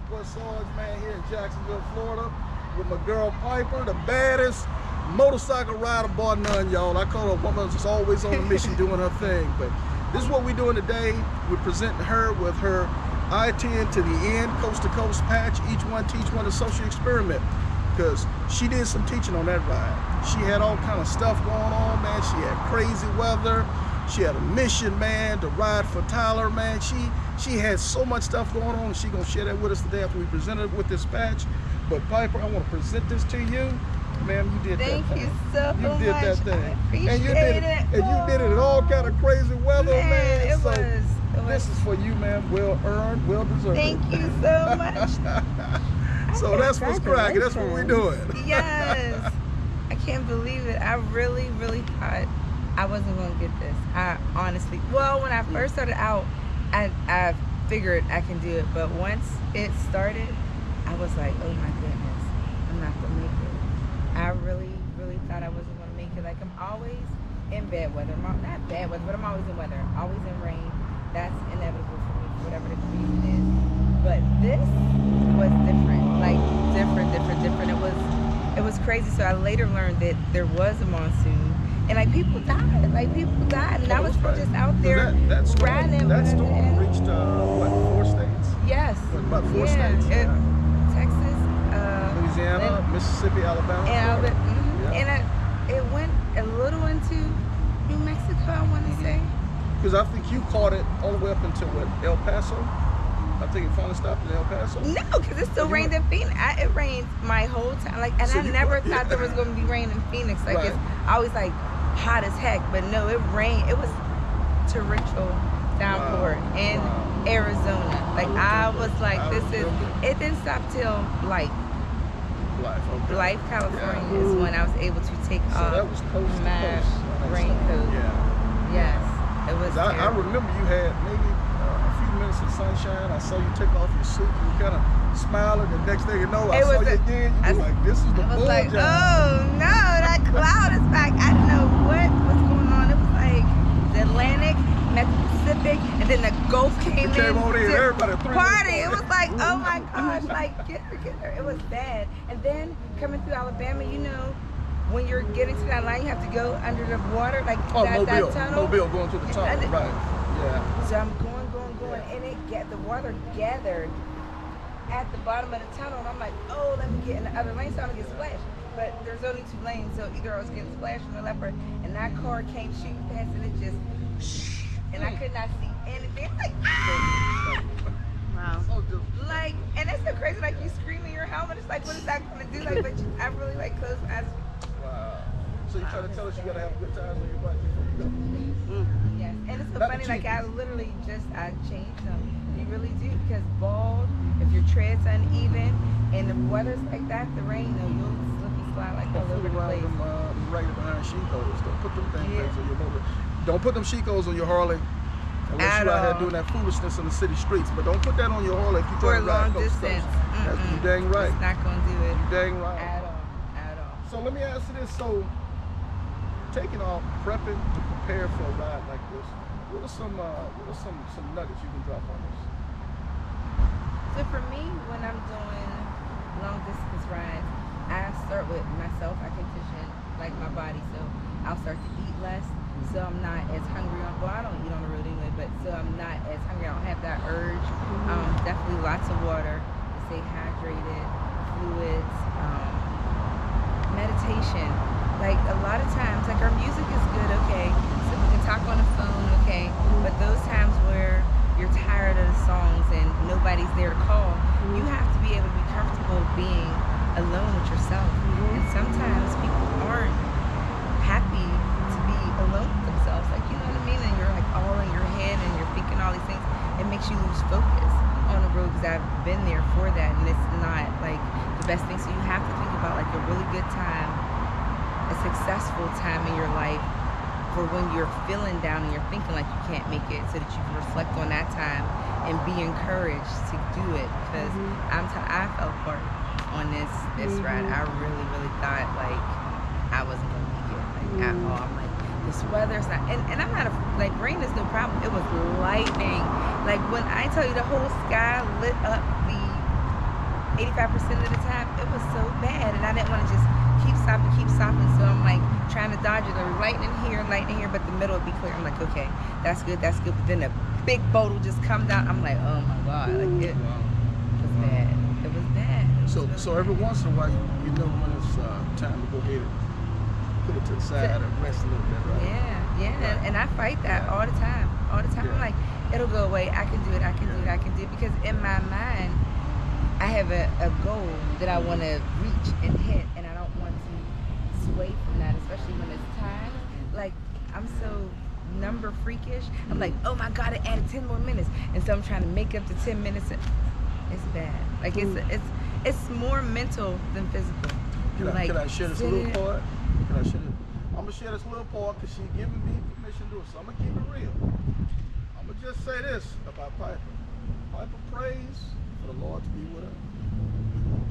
boy Sarge, man, here in Jacksonville, Florida, with my girl Piper, the baddest motorcycle rider bar none, y'all. I call her a woman that's always on a mission doing her thing. But this is what we're doing today. We're presenting her with her I10 to the end, coast to coast patch. Each one teach one a social experiment. Because she did some teaching on that ride. She had all kind of stuff going on, man. She had crazy weather. She had a mission, man, to ride for Tyler, man. She had so much stuff going on, and she's gonna share that with us today after we present her with this patch. But Piper, I want to present this to you. Ma'am, you did Thank that thing. you so You much. did that thing. I appreciate and you did it. And you did it in all kind of crazy weather, man. It So was. this is for you, man. Well earned, well deserved. Thank you so much. So that's what's cracking. That's what we're doing. Yes. I can't believe it. I really, really thought I wasn't going to get this. I honestly, well, when I first started out, I figured I can do it. But once it started, I was like, oh my goodness, I'm not going to make it. I really, really thought I wasn't going to make it. Like, I'm always in bad weather. Not bad weather, but I'm always in weather. Always in rain. That's inevitable for me, for whatever the reason is. But this was different. Like, different. It was crazy. So I later learned that there was a monsoon. And like people died, and I was still just out there riding. That storm reached what, 4 states? Yes. What, about 4 states? Texas, Louisiana, Mississippi, Alabama. And it went a little into New Mexico, I want to say. Because I think you caught it all the way up until what, El Paso? I think it finally stopped in El Paso. No, because it still rained in Phoenix. It rained my whole time. Like, and so I never thought there was going to be rain in Phoenix. Like, it's always like hot as heck. But no, it rained. It was torrential downpour in Arizona. Like, I was like, it didn't stop till like Blythe, California is when I was able to take off that was coast my to coast raincoat. Yes, it was. I remember you had maybe minutes of sunshine. I saw you take off your suit. You were kind of smiling. The next thing you know, I saw you again. You were like, this is the bull. I was like, oh no, that cloud is back. I didn't know what was going on. It was like the Atlantic met the Pacific, and then the Gulf came in. Over there, everybody party. It was like, oh my gosh, like get her. It was bad. And then coming through Alabama, you know, when you're getting to that line, you have to go under the water, like that tunnel. Mobile going through the tunnel, right? Yeah. So I'm going, and the water gathered at the bottom of the tunnel, and I'm like, oh, let me get in the other lane so I don't get splashed. But there's only 2 lanes, so either I was getting splashed from the left, and that car came shooting past, and it just, and I could not see anything. I'm like, ah! Wow. Like, and that's so crazy. Like, you scream in your helmet. It's like, what is that going to do? Like, but I really like close my eyes. Wow. So you trying to tell us you gotta have a good time on your bike before you go? Yes, and it's so funny. Like, I literally I changed them. You really do, because bald, if your tread's uneven, and the weather's like that, the rain, you'll slip and slide like all over the place. Right behind Sheikos. Don't put them things on your motor. Don't put them Sheikos on your Harley. Unless you're out here doing that foolishness in the city streets. But don't put that on your Harley if you're trying to ride long distance. That's you dang right. It's not gonna do it. You dang right. At all. So let me ask you this. So taking off, prepping to prepare for a ride like this, what are some nuggets you can drop on us? So for me, when I'm doing long distance rides, I start with myself. I condition like my body, so I'll start to eat less. So I'm not as hungry I don't eat on the road anyway, but so I'm not as hungry. I don't have that urge. Definitely lots of water to stay hydrated, fluids, meditation. Like, a lot of times, like, our music is good, okay, so we can talk on the phone, okay, but those times where you're tired of the songs and nobody's there to call, you have to be able to be comfortable being alone with yourself. And sometimes people aren't happy to be alone with themselves, like, you know what I mean? And you're like all in your head and you're thinking all these things. It makes you lose focus on the road, because I've been there for that, and it's not like the best thing. So you have to think about like a really good time, a successful time in your life, for when you're feeling down and you're thinking like you can't make it, so that you can reflect on that time and be encouraged to do it. Because I fell apart on this ride. I really thought like I wasn't gonna make it, like, at all. I'm like, this weather's not, and I'm not like, rain is no problem. It was lightning. Like, when I tell you, the whole sky lit up the 85% of the time, it was so bad, and I didn't want to just keep stopping. So I'm like trying to dodge it. There was lightning here, but the middle would be clear. I'm like, okay, that's good. But then a big bolt will just come down. I'm like, oh my god, like it was bad. It was bad. So every once in a while, you know when it's time to go ahead and put it to the side and rest a little bit, right? Yeah. Right. And I fight that all the time. Yeah. I'm like, it'll go away. I can do it. Because in my mind, I have a goal that I want to reach and hit, and I don't want to sway from that, especially when it's time. Like, I'm so number freakish. I'm like, oh my god, it added 10 more minutes, and so I'm trying to make up to 10 minutes. It's bad. Like it's more mental than physical. Can I share this little part? I'm gonna share this little part because she's giving me permission to do it. So I'm gonna keep it real. I'm gonna just say this about Piper. Piper prays for the Lord to be with her.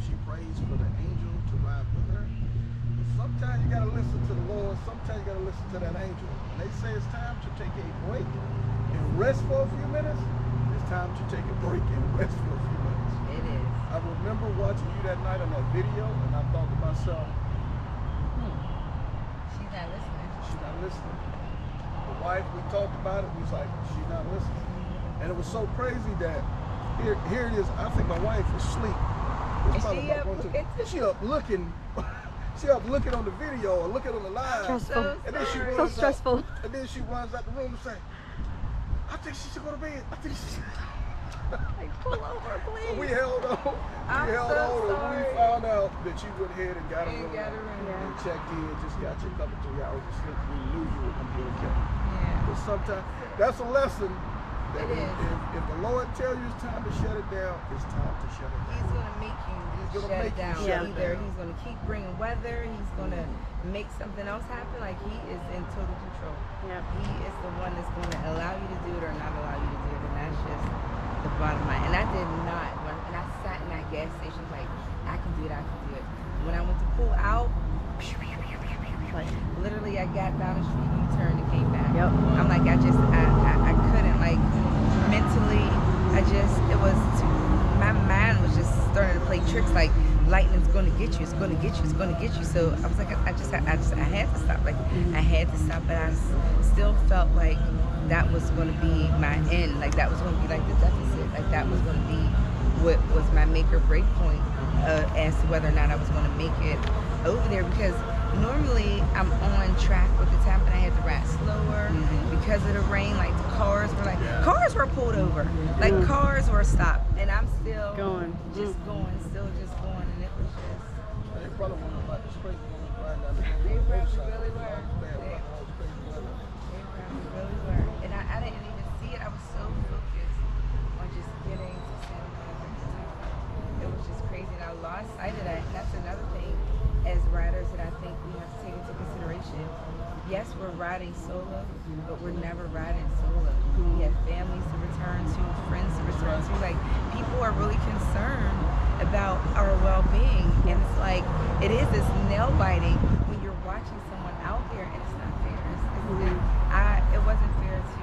She prays for the angel to ride with her. But sometimes you gotta listen to the Lord. Sometimes you gotta listen to that angel. When they say it's time to take a break and rest for a few minutes, it's time to take a break and rest for a few minutes. It is. I remember watching you that night on that video, and I thought to myself, She's not listening. she's not listening. The wife, we talked about it, we was like, she's not listening. And it was so crazy that here it is. I think my wife was asleep. Is she up looking? She up looking. She up looking on the video or looking on the live. Stressful. And then she So runs stressful. Out, and then she runs out the room and say, I think she should go to bed. I think she should. Like, pull over, please. So we held on. I'm We held so on, and sorry. we found out that you went ahead and got a room. Yeah. And checked in, just got you a couple 3 hours of sleep. We knew you were gonna be okay. Yeah. But sometimes that's a lesson. That It is. If the Lord tells you it's time to shut it down, it's time to shut it down. He's gonna make you He's gonna shut make it you down. shut it Either down. he's gonna keep bringing weather, he's gonna make something else happen. Like, he is in total control. Yep. He is the one that's gonna allow you to do it or not allow you to do it, and that's just the bottom line. And I did not. And I sat in that gas station like, I can do it. When I went to pull out, literally I got down the street, U-turned, and came back. Yep. I'm like, I couldn't, like, mentally, my mind was just starting to play tricks, like, lightning's gonna get you, it's gonna get you. So I was like, I had to stop. Like, I had to stop, but I still felt like that was gonna be my end. Like, that was gonna be like the deficit. Like, that was gonna be what was my make or break point as to whether or not I was gonna make it over there, because normally I'm on track with the time, but I had to ride slower because of the rain. Like, the cars were pulled over, like cars were stopped, and I'm still Going. and it was just. They probably want to like straight riding down the road. They motorcycle. really were. Bad weather, all this crazy weather. They really were, and I didn't even see it. I was so focused on just getting to Santa Monica. It was just crazy, and I lost sight of that. And that's another thing as riders that I think we have to take into consideration. Yes, we're riding solo, but we're never riding solo. We have families to return to, friends to return to. Like, people are really concerned about our well-being, and it's like, it is this nail biting when you're watching someone out there, and it's not fair. It wasn't fair to,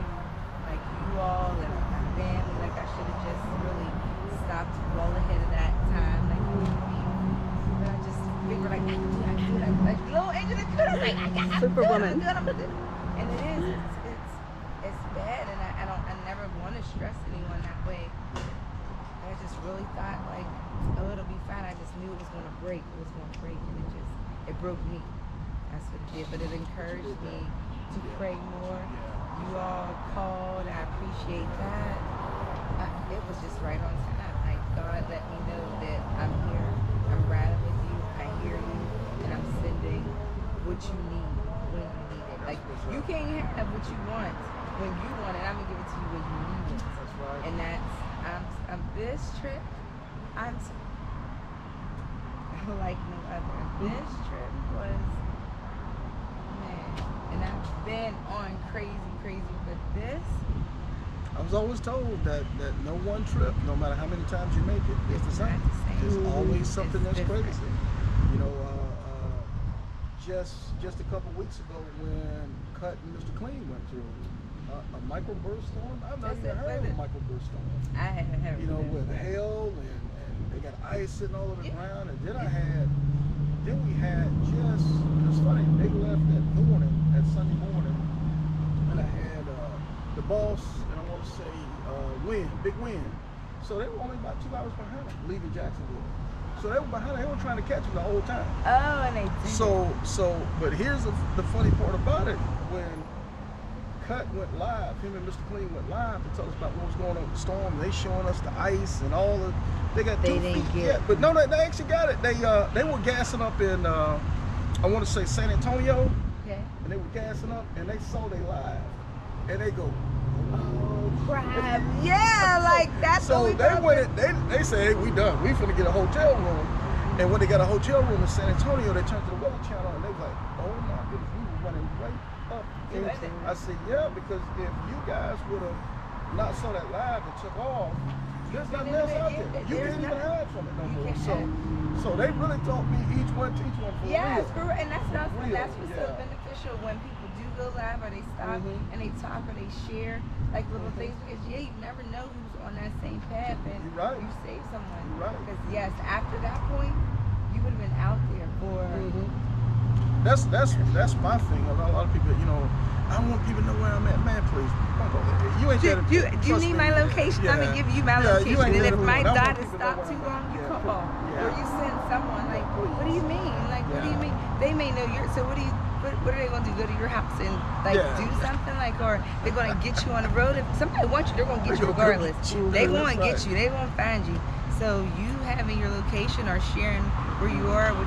like, you all and my family. Like, I should have just really stopped well ahead of that time. Like, but I just figured, like, I can do that. Like, little angel that could have, like, I'm Superwoman. good, I'm good. And it is. It's bad, and I never want to stress anyone that way. I just really thought, like, oh, it'll be fine. I just knew it was going to break. And it broke me. That's what it did. But it encouraged me to pray more. You all called. I appreciate that. It was just right on time. Like, God let me know that I'm here. I'm riding with you. I hear you. And I'm sending what you need when you need it. Like, you can't have what you want when you want it. I'm going to give it to you when you need it. That's right. And that's, this trip, I'm like no other. This trip was, man, and I've been on crazy, but this, I was always told that no one trip, no matter how many times you make it, is the same. There's always something It's that's different. crazy. You know, just a couple weeks ago when Cut and Mr. Clean went through a microburst storm. I've not even heard of a microburst storm. I haven't You know, with hail and they got ice sitting all over the ground, and then we had just, it's funny, they left that morning, that Sunday morning, and I had the boss, and I want to say big wind. So they were only about 2 hours behind leaving Jacksonville. So they were behind, they were trying to catch them the whole time. Oh, and they did. But here's the funny part about it. When Cut went live, him and Mr. Clean went live to tell us about what was going on with the storm. They showing us the ice and all the, they got 2 didn't feet get yet. But no, they actually got it. They were gassing up in, I want to say San Antonio. Okay. And they were gassing up, and they saw they live. And they go, oh crap! Yeah, like that's so what we they went. They said, "Hey, we done. We finna get a hotel room." And when they got a hotel room in San Antonio, they turned to the Weather Channel and they was like, "Oh my goodness, we were running right up." I said, "Yeah, because if you guys would have not saw that live and took off, there's nothing else out there. You can't even hide from it no more." So they really taught me each one teach one for yes, real. And that's what's so beneficial when people do go live or they stop and they talk or they share like little things, because you never know who's on that same path, and you save someone. Because yes, after that point, you would have been out there for. That's my thing. A lot of people, I want people to know where I'm at. Man, please, don't go there. You ain't Do you need my location? Yeah. I'm gonna give you my location, and if my I want dot is people to know stopped where too I'm long, at. you Yeah. call Yeah. or you send someone. Like, what do you mean? Like, what do you mean? They may know your. So what do you? What are they gonna do? Go to your house and do something like, or they're gonna get you on the road? If somebody wants you, they're gonna get you regardless. They won't get you. They won't find you. So you having your location or sharing where you are with